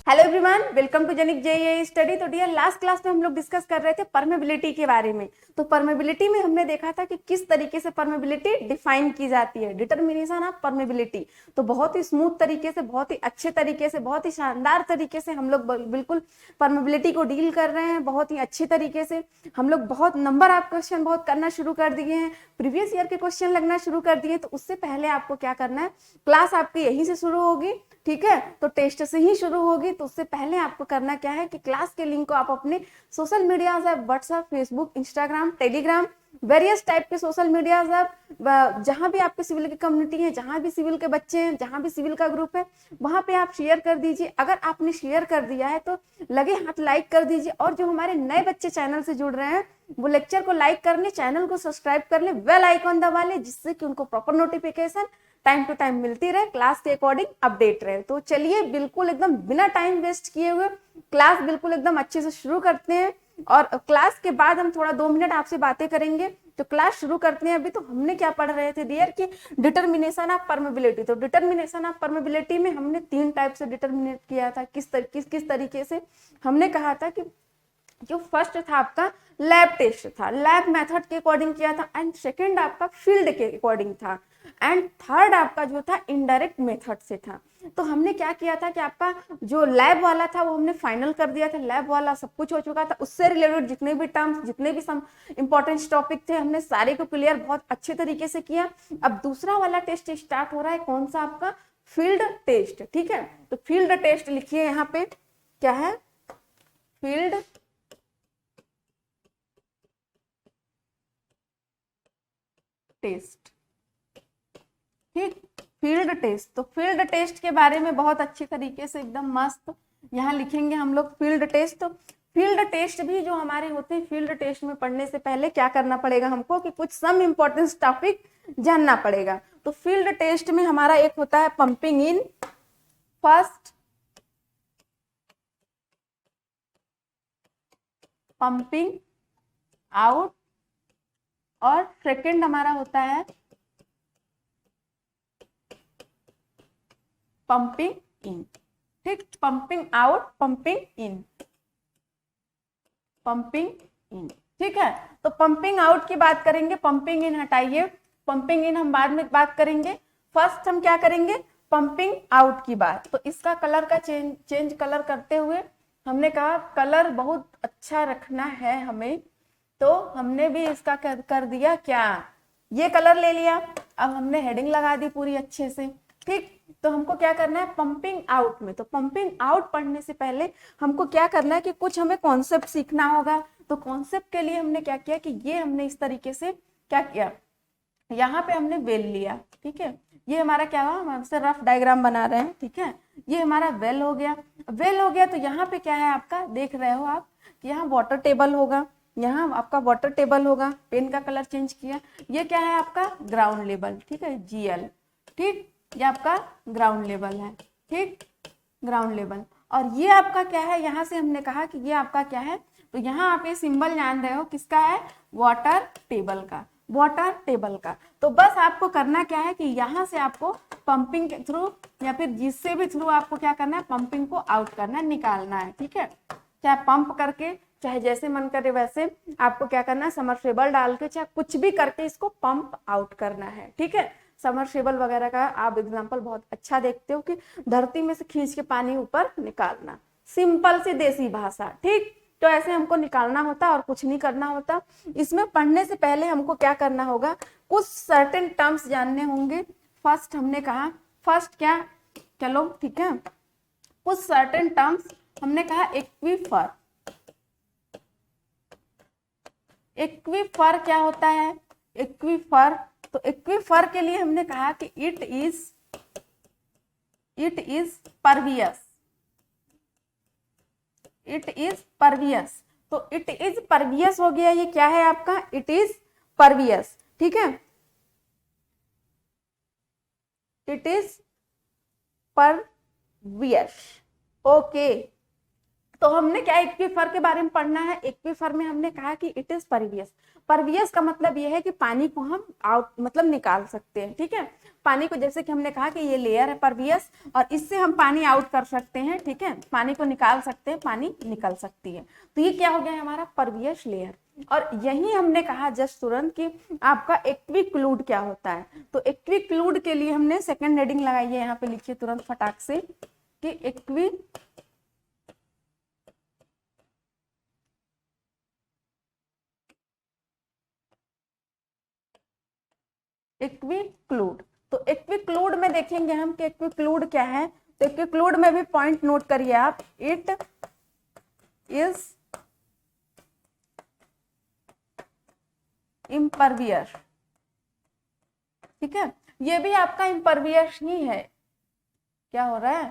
Hello everyone, welcome to Genic JEE study. तो dear, last class में हम लोग डिस्कस कर रहे थे परमेबिलिटी के बारे में। तो परमेबिलिटी में हमने देखा था कि किस तरीके से परमेबिलिटी डिफाइन की जाती है, डिटर्मिनेशन ऑफ परमेबिलिटी। तो बहुत ही स्मूथ तरीके से, बहुत ही अच्छे तरीके से, बहुत ही शानदार तरीके से हम लोग बिल्कुल परमेबिलिटी को डील कर रहे हैं, बहुत ही अच्छे तरीके से। हम लोग बहुत नंबर ऑफ क्वेश्चन बहुत करना शुरू कर दिए हैं, प्रीवियस ईयर के क्वेश्चन लगना शुरू कर दिए। तो उससे पहले आपको क्या करना है, क्लास आपकी यहीं से शुरू होगी, ठीक है। तो टेस्ट से ही शुरू होगी। तो उससे पहले आपको करना क्या है कि क्लास के लिंक को आप अपने social media app, WhatsApp, Facebook, Instagram, Telegram, various type के सोशल मीडिया ऐप, जहां भी आपके सिविल की कम्युनिटी है, जहां भी सिविल के बच्चे हैं, जहां भी सिविल का ग्रुप है, वहां पे आप शेयर कर दीजिए। अगर आपने शेयर कर दिया है तो लगे हाथ लाइक कर दीजिए। और जो हमारे नए बच्चे चैनल से जुड़ रहे हैं, वो लेक्चर को लाइक कर ले, चैनल को सब्सक्राइब कर ले, बेल आइकॉन दबा ले, जिससे कि उनको proper notification time to time मिलती रहे, क्लास के अकॉर्डिंग अपडेट रहे। तो चलिए, बिल्कुल एकदम बिना टाइम वेस्ट किए हुए क्लास बिल्कुल एकदम अच्छे से शुरू करते हैं। और क्लास के बाद हम थोड़ा 2 मिनट आपसे बातें करेंगे। तो क्लास शुरू करते हैं। अभी तो हमने क्या पढ़ रहे थे डियर कि डिटर्मिनेशन ऑफ परमेबिलिटी। तो डिटर्मिनेशन ऑफ परमेबिलिटी में हमने 3 टाइप से डिटर्मिनेट किया था। किस तरीके से हमने कहा था कि जो फर्स्ट था आपका लैब टेस्ट था, लैब मेथड के अकॉर्डिंग किया था। एंड सेकंड आपका फील्ड के अकॉर्डिंग था। एंड थर्ड आपका जो था इनडायरेक्ट मेथड से था। तो हमने क्या किया था कि आपका जो लैब वाला था वो हमने फाइनल कर दिया था, लैब वाला सब कुछ हो चुका था। उससे रिलेटेड जितने भी टर्म्स, जितने भी सम इंपॉर्टेंट टॉपिक थे, हमने सारे को क्लियर बहुत अच्छे तरीके से किया। अब दूसरा वाला टेस्ट स्टार्ट हो रहा है, कौन सा आपका फील्ड टेस्ट, ठीक है। तो फील्ड टेस्ट लिखिए यहाँ पे, क्या है, फील्ड टेस्ट, ठीक। फील्ड टेस्ट, तो फील्ड टेस्ट के बारे में बहुत अच्छी तरीके से एकदम मस्त यहाँ लिखेंगे हम लोग फील्ड टेस्ट। तो फील्ड टेस्ट भी जो हमारे होते हैं, फील्ड टेस्ट में पढ़ने से पहले क्या करना पड़ेगा हमको कि कुछ सम इंपॉर्टेंस टॉपिक जानना पड़ेगा। तो फील्ड टेस्ट में हमारा एक होता है pumping in first, pumping out, और सेकंड हमारा होता है पंपिंग इन, ठीक। पंपिंग आउट, पंपिंग इन, पंपिंग इन, ठीक है। तो पंपिंग आउट की बात करेंगे, पंपिंग इन हटाइए, पंपिंग इन हम बाद में बात करेंगे। फर्स्ट हम क्या करेंगे, पंपिंग आउट की बात। तो इसका कलर का चेंज कलर करते हुए हमने कहा कलर बहुत अच्छा रखना है हमें। तो हमने भी इसका कर दिया क्या, ये कलर ले लिया। अब हमने हेडिंग लगा दी पूरी अच्छे से, ठीक। तो हमको क्या करना है पंपिंग आउट में, तो पंपिंग आउट पढ़ने से पहले हमको क्या करना है कि कुछ हमें कॉन्सेप्ट सीखना होगा। तो कॉन्सेप्ट के लिए हमने क्या किया कि ये हमने इस तरीके से क्या किया, यहाँ पे हमने वेल लिया, ठीक है। ये हमारा क्या हुआ, हम आपसे रफ डायग्राम बना रहे हैं, ठीक है। ये हमारा वेल हो गया, वेल हो गया। तो यहाँ पे क्या है आपका, देख रहे हो आप, यहाँ वाटर टेबल होगा, यहाँ आपका वाटर टेबल होगा, पेन का कलर चेंज किया। ये क्या है आपका ग्राउंड लेवल, ठीक है, जीएल, ठीक। ये आपका ग्राउंड लेवल है, ठीक, ग्राउंड लेवल। और ये आपका क्या है, यहाँ से हमने कहा कि ये आपका क्या है, तो यहाँ आप ये सिंबल जान रहे हो किसका है, वाटर टेबल का, वाटर टेबल का। तो बस आपको करना क्या है कि यहाँ से आपको पंपिंग के थ्रू या फिर जिससे भी थ्रू आपको क्या करना है, पंपिंग को आउट करना है, निकालना है, ठीक है। चाहे पंप करके, चाहे जैसे मन करे वैसे आपको क्या करना है, समरसेबल डाल के, चाहे कुछ भी करके इसको पंप आउट करना है, ठीक है। समरसेबल वगैरह का आप एग्जांपल बहुत अच्छा देखते हो कि धरती में से खींच के पानी ऊपर निकालना, सिंपल सी देसी भाषा, ठीक। तो ऐसे हमको निकालना होता और कुछ नहीं करना होता। इसमें पढ़ने से पहले हमको क्या करना होगा, कुछ सर्टेन टर्म्स जानने होंगे। फर्स्ट हमने कहा, फर्स्ट क्या, चलो ठीक है, कुछ सर्टेन टर्म्स हमने कहा, एक्वीफर, एक्वीफर क्या होता है, एक्वीफर। तो एक्वीफर के लिए हमने कहा कि it is pervious, it is pervious. तो इट इज परवियस हो गया, ये क्या है आपका, इट इज परवियस, ठीक है, इट इज परवियस, ओके। तो हमने क्या एक्वीफर के बारे में पढ़ना है। एक्वीफर में हमने कहा कि इट इज परवियस। परवियस का मतलब यह है कि पानी को हम आउट मतलब निकाल सकते हैं, ठीक है। पानी को जैसे कि हमने कहा कि ये लेयर है परवियस और इससे हम पानी आउट कर सकते हैं, ठीक है, पानी को निकाल सकते हैं, पानी निकल सकती है। तो ये क्या हो गया हमारा परवियस लेयर। और यही हमने कहा जस्ट तुरंत कि आपका एक्विक्लूड क्या होता है। तो एक्विक्लूड के लिए हमने सेकंड हेडिंग लगाई है, यहाँ पे लिखिए तुरंत फटाक से कि एक्विक्लूड। तो एक्विक्लूड में देखेंगे हम कि एक्विक्लूड क्या है। तो एक्विक्लूड में भी पॉइंट नोट करिए आप, इट इज इम्परवियस, ठीक है। ये भी आपका इम्परवियस ही है, क्या हो रहा है,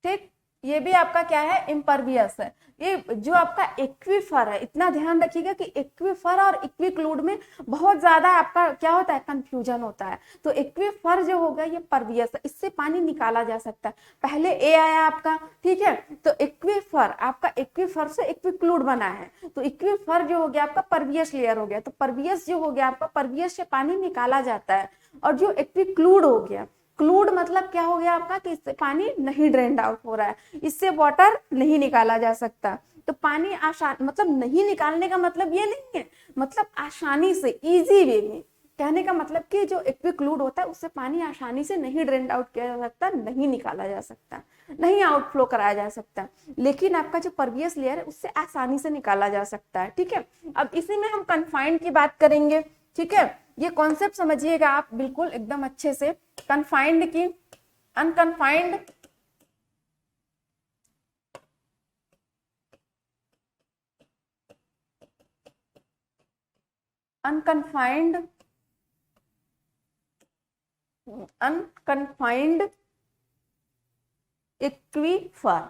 ठीक, ये भी आपका क्या है, इम्परवियस है। ये जो आपका एक्वीफर है, इतना ध्यान रखिएगा कि एक्वीफर और एक्विक्लूड में बहुत ज्यादा आपका क्या होता है, कंफ्यूजन होता है। तो एक्वीफर जो होगा ये परवियस है, इससे पानी निकाला जा सकता है। पहले ए आया आपका, ठीक है। तो एक्वीफर आपका एक्वीफर से एक्विक्लूड बना है, तो एक्वीफर जो हो गया आपका परवियस लेयर हो गया। तो परवियस जो हो गया आपका, परवियस से पानी निकाला जाता है। और जो एक्विक्लूड हो गया, क्लूड मतलब क्या हो गया आपका कि इससे पानी नहीं ड्रेन्ड आउट हो रहा है, इससे वाटर नहीं निकाला जा सकता। तो पानी आसान मतलब नहीं निकालने का मतलब ये नहीं है, मतलब आसानी से इजी वे में कहने का मतलब कि जो एक्विक्लूड होता है उससे पानी आसानी से नहीं ड्रेन्ड आउट किया जा सकता, नहीं निकाला जा सकता, नहीं आउटफ्लो कराया जा सकता। लेकिन आपका जो परवियस लेयर है उससे आसानी से निकाला जा सकता है, ठीक है। अब इसी में हम कन्फाइंड की बात करेंगे, ठीक है। ये कॉन्सेप्ट समझिएगा आप बिल्कुल एकदम अच्छे से। कन्फाइंड की अनकन्फाइंड, अनकन्फाइंड, अनकन्फाइंड एक्वीफर,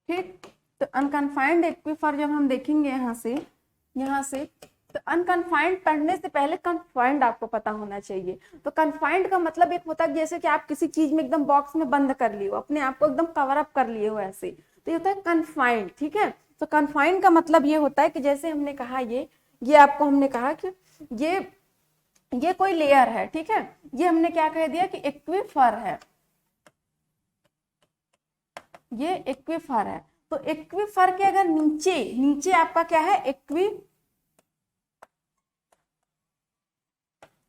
ठीक। तो अनकन्फाइंड एक्वीफर जब हम देखेंगे यहाँ से तो अनकन्फाइंड पढ़ने से पहले कन्फाइंड आपको पता होना चाहिए। तो कन्फाइंड का मतलब एक होता है जैसे कि आप किसी चीज में एकदम बॉक्स में बंद कर लिए हो, अपने आप को एकदम कवर अप कर लिए हो ऐसे, तो ये होता है कन्फाइंड, ठीक है। तो कन्फाइंड का मतलब ये होता है कि जैसे हमने कहा ये आपको हमने कहा कि ये कोई लेयर है, ठीक है। ये हमने क्या कह दिया कि एक्वीफर है, ये एक्वीफर है। तो एक्वीफर के अगर नीचे आपका क्या है,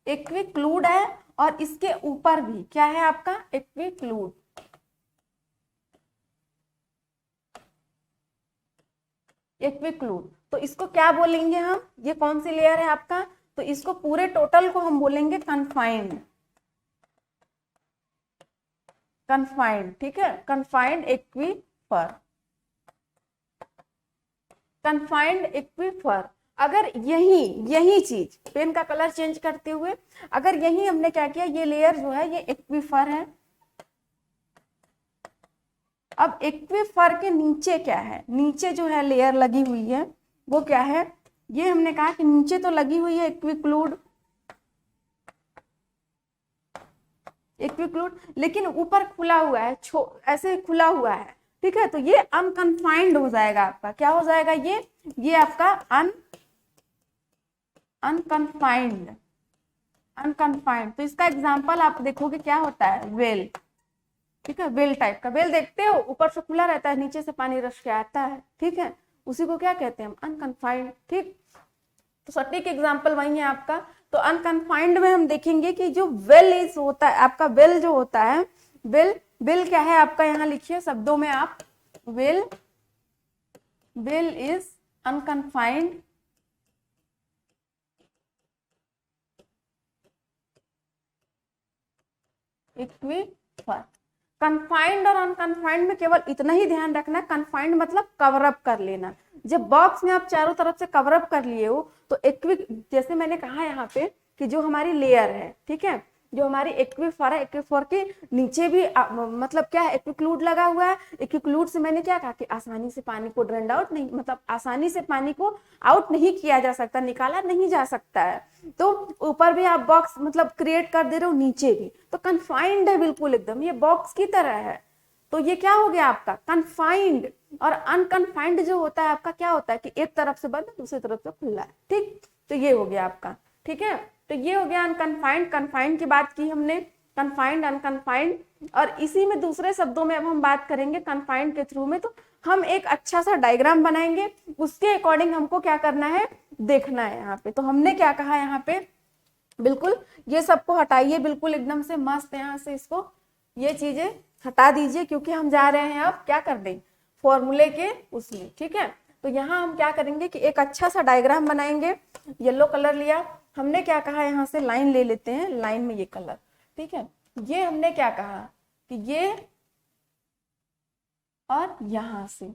एक्विक्लूड है, और इसके ऊपर भी क्या है आपका, एक्विक्लूड। एक्विक्लूड तो इसको क्या बोलेंगे हम, ये कौन सी लेयर है आपका, तो इसको पूरे टोटल को हम बोलेंगे कन्फाइंड, कन्फाइंड, ठीक है। Confined aquifer, confined aquifer. अगर यही चीज पेन का कलर चेंज करते हुए, अगर यही हमने क्या किया, ये लेयर जो है ये एक्वीफर है। अब एक्वीफर के नीचे क्या है, नीचे जो है लेयर लगी हुई है वो क्या है, ये हमने कहा कि नीचे तो लगी हुई है एक्विक्लूड, लेकिन ऊपर खुला हुआ है, ऐसे खुला हुआ है, ठीक है। तो ये अनकन्फाइंड हो जाएगा आपका, क्या हो जाएगा, ये आपका अनकन्फाइंड। तो इसका एग्जांपल आप देखोगे क्या होता है, वेल, ठीक है। वेल टाइप का, वेल देखते हो ऊपर से खुला रहता है, नीचे से पानी रस के आता है, ठीक है। उसी को क्या कहते हैं हम, अनकन्फाइंड, ठीक। तो सटीक एग्जांपल वही है आपका। तो अनकन्फाइंड में हम देखेंगे कि जो वेल इज होता है आपका, वेल जो होता है, वेल क्या है आपका, यहाँ लिखिए शब्दों में आप, well is unconfined aquifer. Confined और अनकन्फाइंड में केवल इतना ही ध्यान रखना, कन्फाइंड मतलब कवर अप कर लेना। जब बॉक्स में आप चारों तरफ से कवर अप कर लिए हो तो जैसे मैंने कहा यहाँ पे कि जो हमारी लेयर है, ठीक है, जो हमारी एक्वीफर है, एक्वीफर के नीचे भी मतलब क्या है, एक्विक्लूड लगा हुआ है। एक्विक्लूड से मैंने क्या कहा कि आसानी से पानी को ड्रेन आउट नहीं, मतलब आसानी से पानी को आउट नहीं किया जा सकता, निकाला नहीं जा सकता है। तो ऊपर भी आप बॉक्स मतलब क्रिएट कर दे रहे हो, नीचे भी, तो कन्फाइंड है बिल्कुल एकदम, ये बॉक्स की तरह है। तो ये क्या हो गया आपका कन्फाइंड। और अनकन्फाइंड जो होता है आपका क्या होता है कि एक तरफ से बंद है, दूसरी तरफ से खुला है, ठीक। तो ये हो गया आपका, ठीक है। तो ये हो गया अनकन्फाइंड। कन्फाइंड की बात की हमने, कन्फाइंड, अनकन्फाइंड, और इसी में दूसरे शब्दों में अब हम बात करेंगे कन्फाइंड के थ्रू में। तो हम एक अच्छा सा डायग्राम बनाएंगे, उसके अकॉर्डिंग हमको क्या करना है, देखना है। यहाँ पे तो हमने क्या कहा, यहाँ पे बिल्कुल ये सबको हटाइए, बिल्कुल एकदम से मस्त यहाँ से इसको ये चीजें हटा दीजिए, क्योंकि हम जा रहे हैं अब क्या करने, फॉर्मूले के उसमें, ठीक है। तो यहाँ हम क्या करेंगे कि एक अच्छा सा डायग्राम बनाएंगे। येलो कलर लिया हमने, क्या कहा यहाँ से लाइन ले लेते हैं, लाइन में ये कलर, ठीक है। ये हमने क्या कहा कि ये और यहां से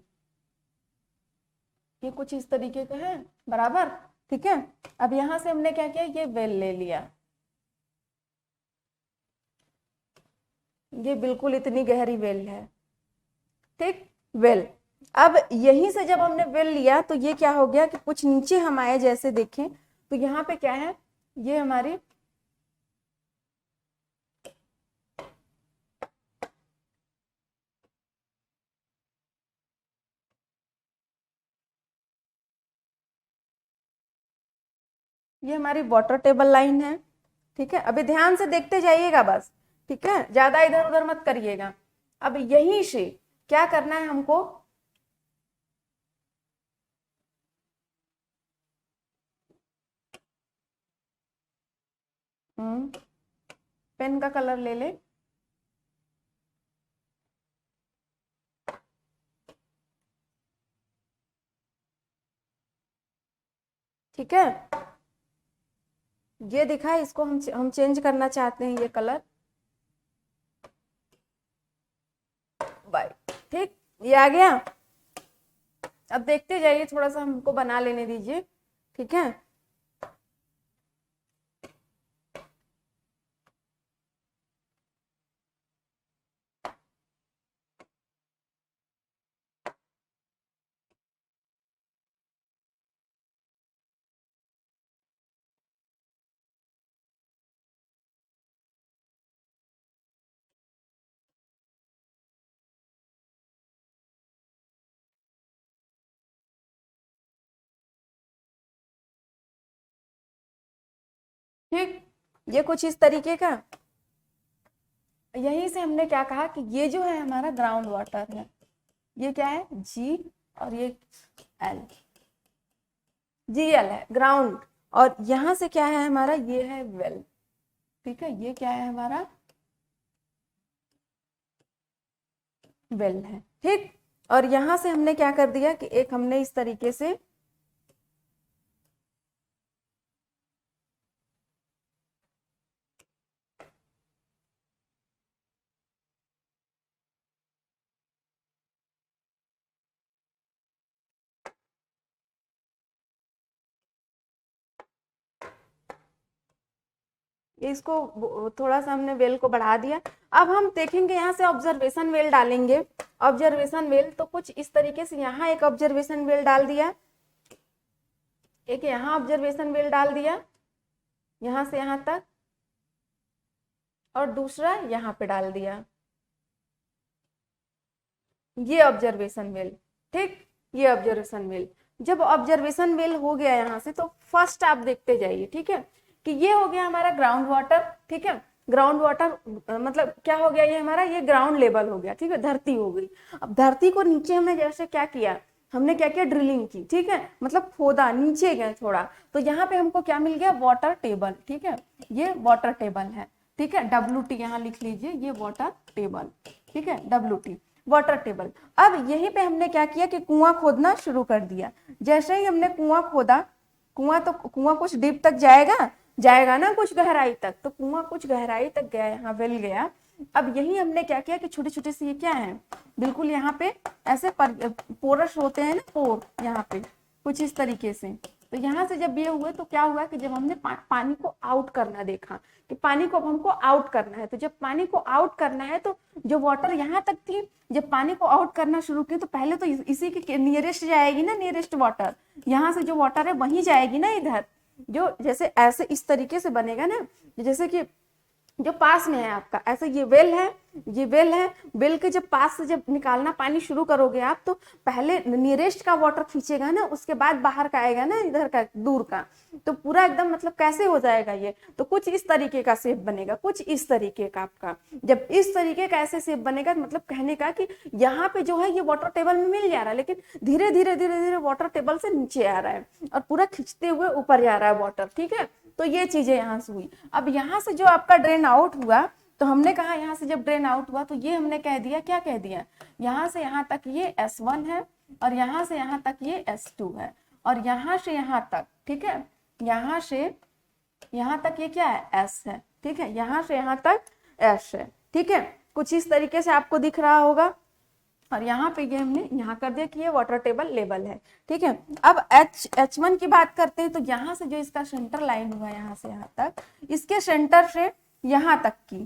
ये कुछ इस तरीके का है, बराबर, ठीक है। अब यहां से हमने क्या किया, ये वेल ले लिया, ये बिल्कुल इतनी गहरी वेल है, ठीक, वेल। अब यहीं से जब हमने वेल लिया तो ये क्या हो गया कि कुछ नीचे हम आए, जैसे देखें तो यहाँ पे क्या है, ये हमारी ये हमारी वाटर टेबल लाइन है, ठीक है। अभी ध्यान से देखते जाइएगा बस, ठीक है, ज्यादा इधर उधर मत करिएगा। अब यहीं से क्या करना है हमको, पेन का कलर ले ले, ठीक है। ये दिखा, इसको हम चेंज करना चाहते हैं, ये कलर वाइट, ठीक, ये आ गया। अब देखते जाइए, थोड़ा सा हमको बना लेने दीजिए, ठीक है। ठीक, ये कुछ इस तरीके का। यहीं से हमने क्या कहा कि ये जो है हमारा ग्राउंड वाटर है, ये क्या है, जी, और ये एल, जी एल है ग्राउंड। और यहां से क्या है हमारा, ये है वेल, ठीक है, ये क्या है हमारा वेल है, ठीक। और यहां से हमने क्या कर दिया कि एक हमने इस तरीके से इसको थोड़ा सा हमने वेल को बढ़ा दिया। अब हम देखेंगे यहाँ से ऑब्जर्वेशन वेल डालेंगे। ऑब्जर्वेशन वेल तो कुछ इस तरीके से, यहाँ एक ऑब्जर्वेशन वेल डाल दिया, एक यहाँ ऑब्जर्वेशन वेल डाल दिया, यहाँ से यहाँ तक, और दूसरा यहाँ पे डाल दिया, ये ऑब्जर्वेशन वेल, ठीक, ये ऑब्जर्वेशन वेल। जब ऑब्जर्वेशन वेल हो गया यहाँ से, तो फर्स्ट आप देखते जाइए, ठीक है, कि ये हो गया हमारा ग्राउंड वाटर, ठीक है। ग्राउंड वाटर मतलब क्या हो गया, ये हमारा ये ग्राउंड लेवल हो गया, ठीक है, धरती हो गई। अब धरती को नीचे हमने जैसे क्या किया, हमने क्या किया, ड्रिलिंग की, ठीक है, मतलब खोदा, नीचे गए थोड़ा, तो यहाँ पे हमको क्या मिल गया, वाटर टेबल, ठीक है, ये वाटर टेबल है, ठीक है, WT यहाँ लिख लीजिए, ये वाटर टेबल, ठीक है, WT वाटर टेबल। अब यहीं पे हमने क्या किया कि कुआं खोदना शुरू कर दिया। जैसे ही हमने कुआं खोदा, कुआं कुछ डीप तक जाएगा ना, कुछ गहराई तक, तो कुआं कुछ गहराई तक गया, यहाँ वेल गया। अब यही हमने क्या किया कि छोटे छोटे से ये क्या है, बिल्कुल यहाँ पे ऐसे पोरस होते हैं ना, पोर, यहाँ पे कुछ इस तरीके से तो यहाँ से जब ये हुए तो क्या हुआ कि जब हमने पानी को आउट करना देखा कि पानी को अब हमको आउट करना है, तो जब पानी को आउट करना है तो जो वाटर यहाँ तक थी, जब पानी को आउट करना शुरू की तो पहले तो इसी के नियरेस्ट जाएगी ना, नियरेस्ट वाटर, यहाँ से जो वाटर है वहीं जाएगी ना इधर, जो जैसे ऐसे इस तरीके से बनेगा ना, जैसे कि जो पास में है आपका, ऐसे ये वेल है, ये वेल है, वेल के जब पास से जब निकालना पानी शुरू करोगे आप तो पहले नियरेस्ट का वाटर खींचेगा ना, उसके बाद बाहर का आएगा ना, इधर का दूर का, तो पूरा एकदम मतलब कैसे हो जाएगा ये, तो कुछ इस तरीके का शेप बनेगा, कुछ इस तरीके का आपका। जब इस तरीके का ऐसे शेप बनेगा मतलब कहने का कि यहाँ पे जो है ये वाटर टेबल में मिल जा रहा है, लेकिन धीरे धीरे धीरे धीरे वाटर टेबल से नीचे आ रहा है और पूरा खींचते हुए ऊपर जा रहा है वाटर, ठीक है। तो ये चीजें यहाँ से हुई। अब यहाँ से जो आपका ड्रेन आउट हुआ तो हमने कहा यहाँ से जब ड्रेन आउट हुआ तो ये हमने कह दिया, क्या कह दिया, यहाँ से यहाँ तक ये S1 है और यहाँ से यहाँ तक ये S2 है और यहाँ से यहाँ तक, ठीक है, यहाँ से यहाँ तक ये क्या है, S है, ठीक है, यहाँ से यहाँ तक S है, ठीक है, कुछ इस तरीके से आपको दिख रहा होगा। और यहाँ पे ये हमने यहाँ कर दिया कि ये वाटर टेबल लेवल है, ठीक है। अब H1 की बात करते हैं तो यहाँ से जो इसका सेंटर लाइन हुआ यहाँ से यहाँ तक, इसके सेंटर से यहाँ तक की,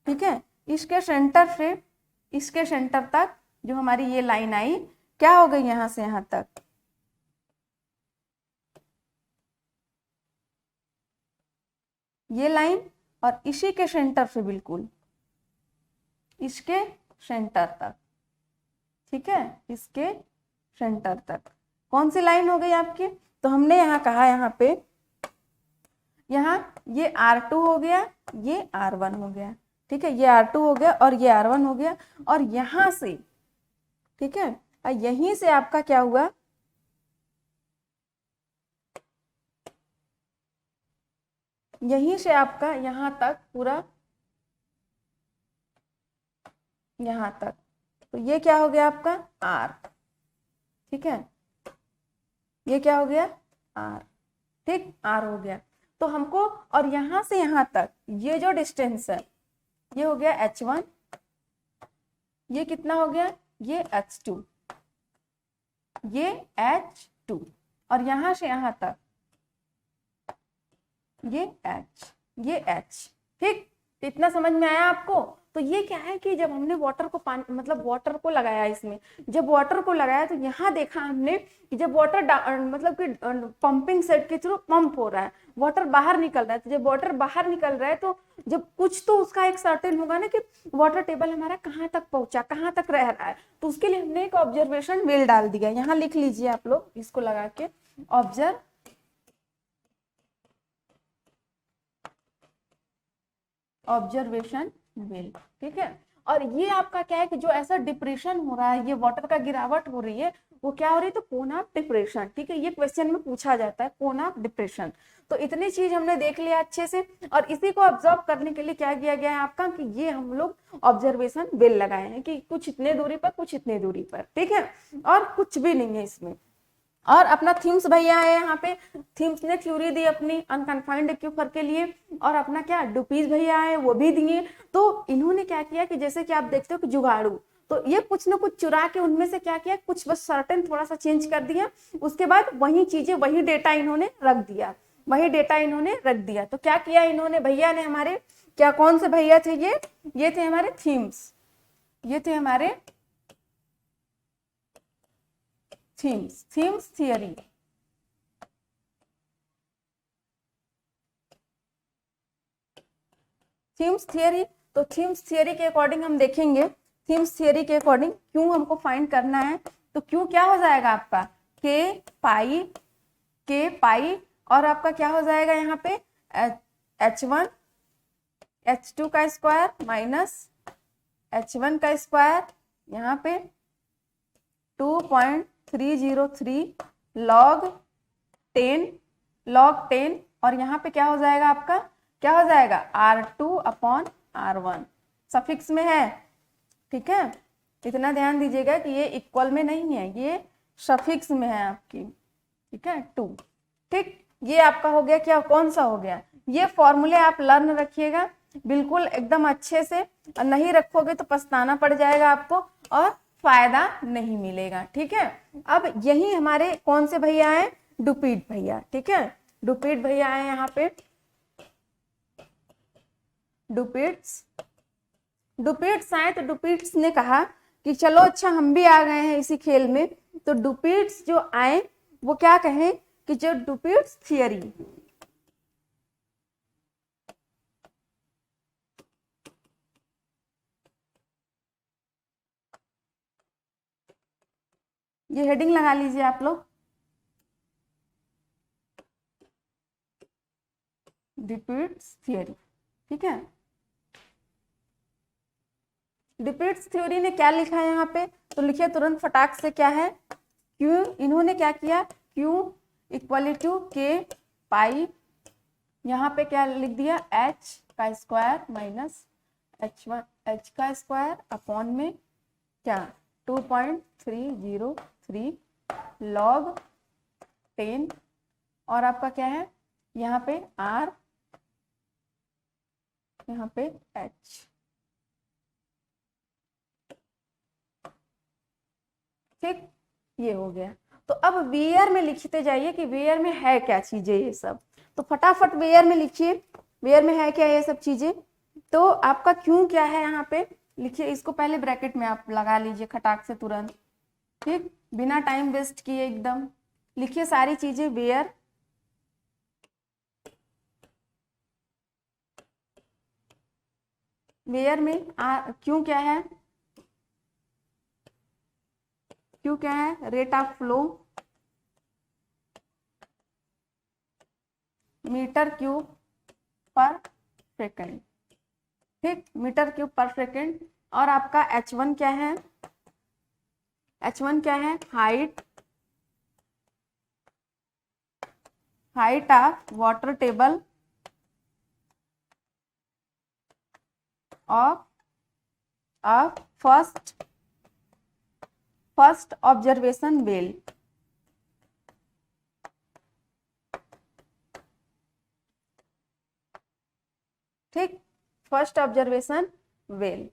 ठीक है, इसके सेंटर से इसके सेंटर तक जो हमारी ये लाइन आई, क्या हो गई यहाँ से यहाँ तक, ये लाइन, और इसी के सेंटर से बिल्कुल इसके सेंटर तक, ठीक है, इसके सेंटर तक कौन सी लाइन हो गई आपकी, तो हमने यहाँ कहा यहाँ पे यहाँ ये R2 हो गया, ये R1 हो गया, ठीक है, ये R2 हो गया और ये R1 हो गया, और यहाँ से, ठीक है, यहीं से आपका क्या हुआ, यहीं से आपका यहाँ तक पूरा यहाँ तक, तो ये क्या हो गया आपका R, ठीक है, ये क्या हो गया R, ठीक, R हो गया। तो हमको और यहाँ से यहाँ तक ये जो डिस्टेंस है ये हो गया H1, ये कितना हो गया, ये H2, ये H2, और यहाँ से यहाँ तक ये H, ये H, ठीक, इतना समझ में आया आपको। तो ये क्या है कि जब हमने वाटर को पानी मतलब वाटर को लगाया इसमें, जब वाटर को लगाया तो यहाँ देखा हमने कि जब वाटर मतलब कि पंपिंग सेट के थ्रू पंप हो रहा है, वाटर बाहर निकल रहा है, तो जब वाटर बाहर निकल रहा है तो जब कुछ तो उसका एक सर्टेन होगा ना कि वाटर टेबल हमारा कहाँ तक पहुंचा, कहाँ तक रह रहा है, तो उसके लिए हमने एक ऑब्जर्वेशन वेल डाल दिया। यहाँ लिख लीजिए आप लोग इसको लगा के, ऑब्जर्वेशन वेल, ठीक है। और ये आपका क्या है कि जो ऐसा डिप्रेशन हो रहा है, ये वाटर का गिरावट हो रही है, वो क्या हो रही है, तो कोन ऑफ डिप्रेशन, ठीक है, ये क्वेश्चन में पूछा जाता है, कोन ऑफ डिप्रेशन। तो इतनी चीज हमने देख लिया अच्छे से, और इसी को ऑब्जर्व करने के लिए क्या किया गया है आपका कि ये हम लोग ऑब्जर्वेशन वेल लगाए हैं कि कुछ इतने दूरी पर, कुछ इतने दूरी पर, ठीक है, और कुछ भी नहीं है इसमें। और अपना थीम्स भैया है यहाँ पे, थीम्स ने थ्योरी दी अपनी अनकन्फाइंड एक्यूफर के लिए, और अपना क्या डुपीज भैया है वो भी दिए। तो इन्होंने क्या किया कि जैसे कि आप देखते हो कि जुगाड़ू, तो ये कुछ ना कुछ चुरा के उनमें से क्या किया, कुछ बस सर्टेन थोड़ा सा चेंज कर दिया, उसके बाद वही चीजें वही डेटा इन्होंने रख दिया, वही डेटा इन्होंने रख दिया। तो क्या किया इन्होंने भैया ने हमारे, क्या कौन से भैया थे ये थे हमारे थीम्स, ये थे हमारे थीम्स थियरी, थीम्स थियरी। तो थीम्स थियरी के अकॉर्डिंग हम देखेंगे, थीम्स थियरी के अकॉर्डिंग क्यों हमको फाइंड करना है, तो क्यों क्या हो जाएगा आपका के पाई और आपका क्या हो जाएगा यहाँ पे H1 H2 का स्क्वायर माइनस H1 का स्क्वायर, यहाँ पे 2.303 log 10 और यहाँ पे क्या हो जाएगा आपका, क्या हो जाएगा R2/R1 सफिक्स में है, ठीक है। इतना ध्यान दीजिएगा कि ये इक्वल में नहीं है, ये सफिक्स में है आपकी, ठीक है, 2, ठीक। ये आपका हो गया, क्या कौन सा हो गया, ये फॉर्मूले आप लर्न रखिएगा बिल्कुल एकदम अच्छे से, और नहीं रखोगे तो पछताना पड़ जाएगा आपको और फायदा नहीं मिलेगा, ठीक है। अब यही हमारे कौन से भैया हैं, डुपीट भैया, ठीक है, डुपीट भैया आए यहाँ पे, डुपीट्स आए। तो डुपीट्स ने कहा कि चलो अच्छा हम भी आ गए हैं इसी खेल में। तो डुपीट्स जो आए वो क्या कहें कि जो डुपीट्स थियरी, ये हेडिंग लगा लीजिए आप लोग, डुपीट्स थियरी, ठीक है। डुपीट्स थ्योरी ने क्या लिखा है यहाँ पे, तो लिखिए तुरंत फटाक से, क्या है, क्यू, इन्होंने क्या किया, क्यू इक्वल टू के पाई, यहाँ पे क्या लिख दिया, एच का स्क्वायर माइनस एच का स्क्वायर अपॉन में क्या 2.303 लॉग 10, और आपका क्या है यहाँ पे आर, यहाँ पे एच, ठीक, ये हो गया। तो अब वेयर में लिखते जाइए कि वेयर में है क्या चीजें ये सब, तो फटाफट वेयर में लिखिए, वेयर में है क्या ये सब चीजें। तो आपका क्यों क्या है यहाँ पे लिखिए, इसको पहले ब्रैकेट में आप लगा लीजिए खटाक से तुरंत, ठीक, बिना टाइम वेस्ट किए एकदम लिखिए सारी चीजें, वेयर, वेयर में क्यों क्या है, क्यों क्या है, rate of flow meter cube per second, ठीक, मीटर क्यूब पर सेकेंड। और आपका H1 क्या है, H1 क्या है, height of water table of first observation well, ठीक, first observation well.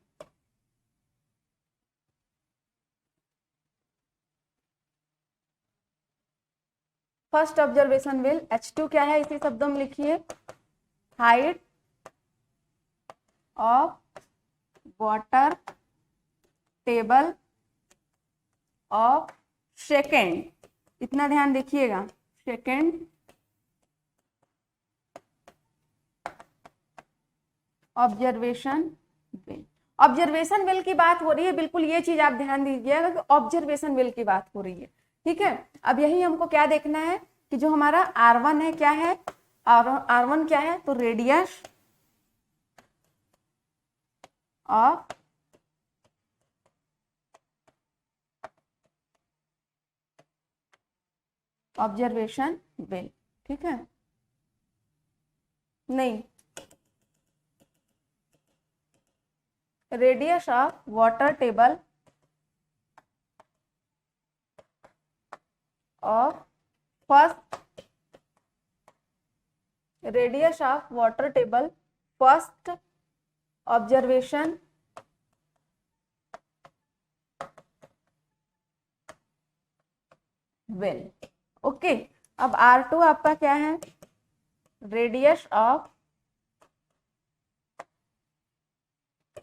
First observation well, H2 क्या है, इसी शब्दों में लिखिए, height of water table of second, इतना ध्यान देखिएगा, second observation well. Observation well की बात हो रही है, बिल्कुल ये चीज आप ध्यान दीजिएगा कि ऑब्जर्वेशन वेल की बात हो रही है, ठीक है। अब यही हमको क्या देखना है कि जो हमारा R1 है क्या है, R1 क्या है, तो रेडियस ऑफ ऑब्जर्वेशन वेल, ठीक है, नहीं, radius of water table of first, radius of water table first observation well, okay. अब R2 आपका क्या है, radius of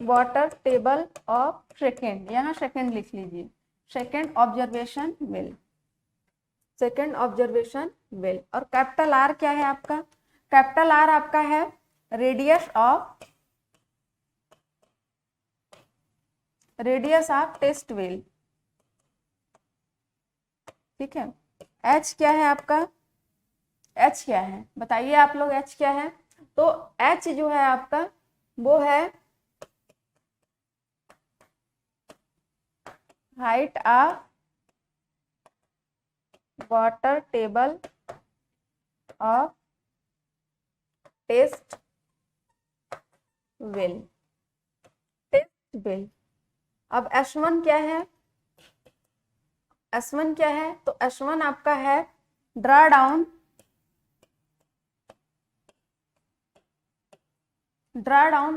water table of second, यहाँ सेकेंड लिख लीजिए, second observation well, second observation well. और कैपिटल R क्या है आपका, कैपिटल R आपका है रेडियस ऑफ टेस्ट वेल, ठीक है। H क्या है आपका, H क्या है बताइए आप लोग, H क्या है, तो H जो है आपका वो है height of water table of test well, test well. अब S1 क्या है, S1 क्या है, तो S1 आपका है ड्रा डाउन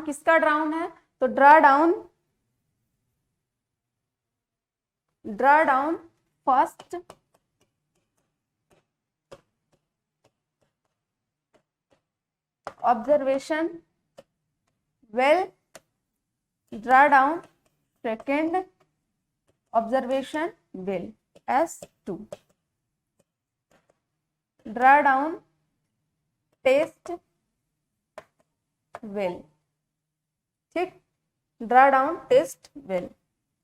किसका डाउन है, तो draw down first observation well, draw down second observation well, S2, draw down test well, ठीक, ड्रा डाउन टेस्ट वेल,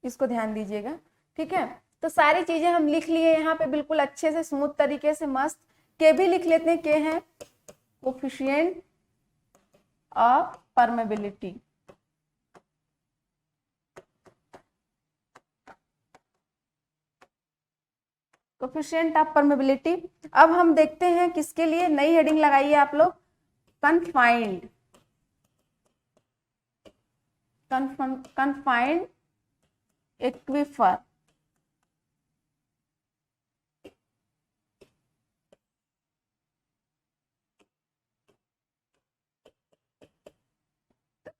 इसको ध्यान दीजिएगा, ठीक है। तो सारी चीजें हम लिख लिए यहाँ पे बिल्कुल अच्छे से स्मूथ तरीके से, मस्त। के भी लिख लेते हैं, के हैं coefficient of permeability, coefficient of permeability. अब हम देखते हैं किसके लिए, नई हेडिंग लगाइए आप लोग, confined, confined aquifer,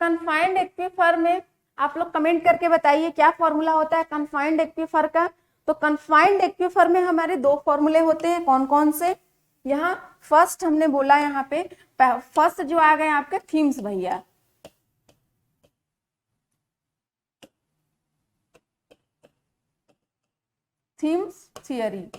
confined aquifer में आप लोग कमेंट करके बताइए क्या फॉर्मूला होता है कन्फाइंड एक्वीफर का। तो कन्फाइंड एक्वीफर में हमारे दो फॉर्मूले होते हैं, कौन कौन से, यहाँ फर्स्ट हमने बोला, यहाँ पे फर्स्ट जो आ गए आपके थीम्स भैया, थीम्स थियरी।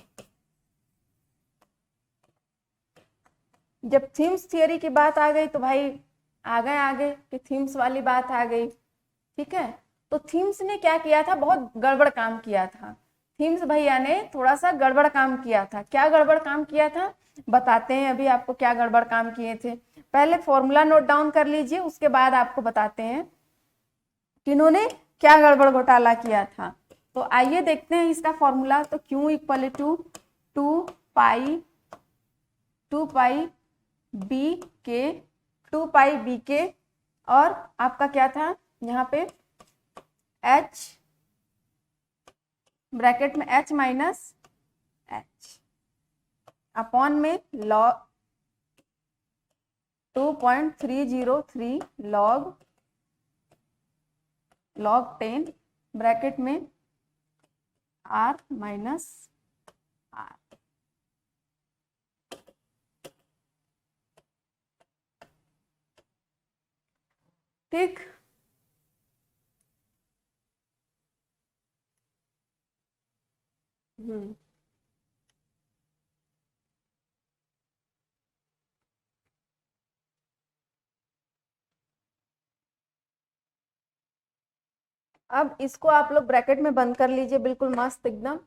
जब थीम्स थियरी की बात आ गई तो भाई आ गए आगे कि थीम्स वाली बात आ गई, ठीक है। तो थीम्स ने क्या किया था, बहुत गड़बड़ काम किया था, थीम्स भैया ने थोड़ा सा गड़बड़ काम किया था। क्या गड़बड़ काम किया था बताते हैं अभी आपको, क्या गड़बड़ काम किए थे। पहले फॉर्मूला नोट डाउन कर लीजिए, उसके बाद आपको बताते हैं कि इन्होंने क्या गड़बड़ घोटाला किया था। तो आइए देखते हैं इसका फॉर्मूला। तो Q equal to 2 pi B K, 2 pi B के, और आपका क्या था यहाँ पे H, ब्रैकेट में H माइनस H अपॉन में लॉग 2.303 लॉग 10 ब्रैकेट में R माइनस R, ठीक। अब इसको आप लोग ब्रैकेट में बंद कर लीजिए, बिल्कुल मस्त एकदम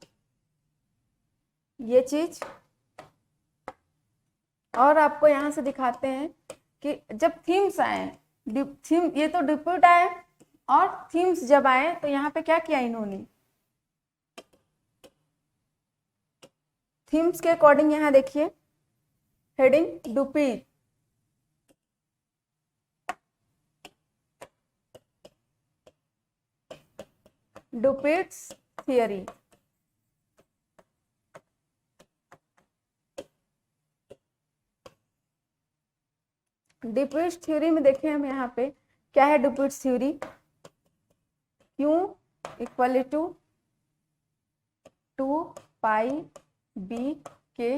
ये चीज। और आपको यहां से दिखाते हैं कि जब थीम्स आए, थीम ये तो डिप्यूट आए, और थीम्स जब आए तो यहाँ पे क्या किया इन्होंने, थीम्स के अकॉर्डिंग यहाँ देखिए heading Dupuit, Dupuit's theory, Dupuit's theory में देखें हम यहाँ पे क्या है Dupuit's theory, Q equal to 2 pi B K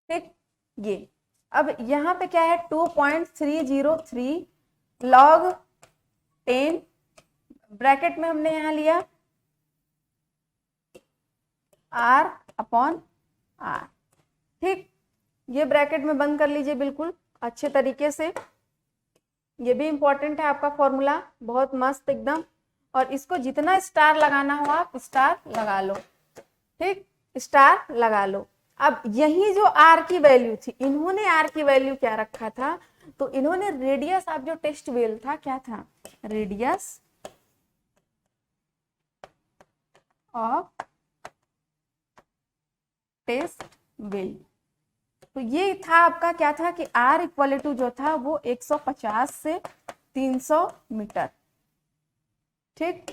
ठीक। ये अब यहाँ पे क्या है 2.303 लॉग 10 ब्रैकेट में हमने यहाँ लिया R अपॉन R, ठीक। ये ब्रैकेट में बंद कर लीजिए बिल्कुल अच्छे तरीके से, ये भी इंपॉर्टेंट है आपका फॉर्मूला, बहुत मस्त एकदम। और इसको जितना स्टार लगाना हो आप स्टार लगा लो, ठीक, स्टार लगा लो। अब यही जो R की वैल्यू थी, इन्होंने R की वैल्यू क्या रखा था, तो इन्होंने रेडियस ऑफ जो टेस्ट वेल था क्या था, रेडियस ऑफ टेस्ट विल। तो ये था आपका क्या था कि R इक्वल टू जो था वो 150 से 300 मीटर। ठीक,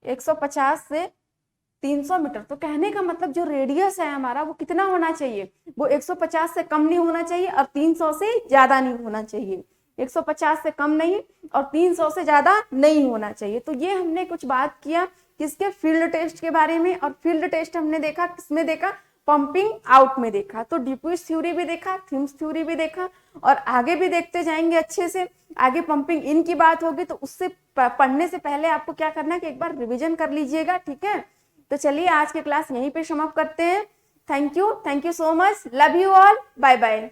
एक 150 से 300 मीटर। तो कहने का मतलब जो रेडियस है हमारा वो कितना होना चाहिए, वो 150 से कम नहीं होना चाहिए और 300 से ज्यादा नहीं होना चाहिए। 150 से कम नहीं और 300 से ज्यादा नहीं होना चाहिए। तो ये हमने कुछ बात किया किसके, फील्ड टेस्ट के बारे में। और फील्ड टेस्ट हमने देखा किसमें देखा, पंपिंग आउट में देखा। तो ड्यूपुइस थ्योरी भी देखा, थीम्स थ्योरी भी देखा और आगे भी देखते जाएंगे अच्छे से। आगे पंपिंग इन की बात होगी तो उससे पढ़ने से पहले आपको क्या करना है कि एक बार रिवीजन कर लीजिएगा। ठीक है, तो चलिए आज की क्लास यहीं पे समाप्त करते हैं। Thank you so much, love you all, bye bye.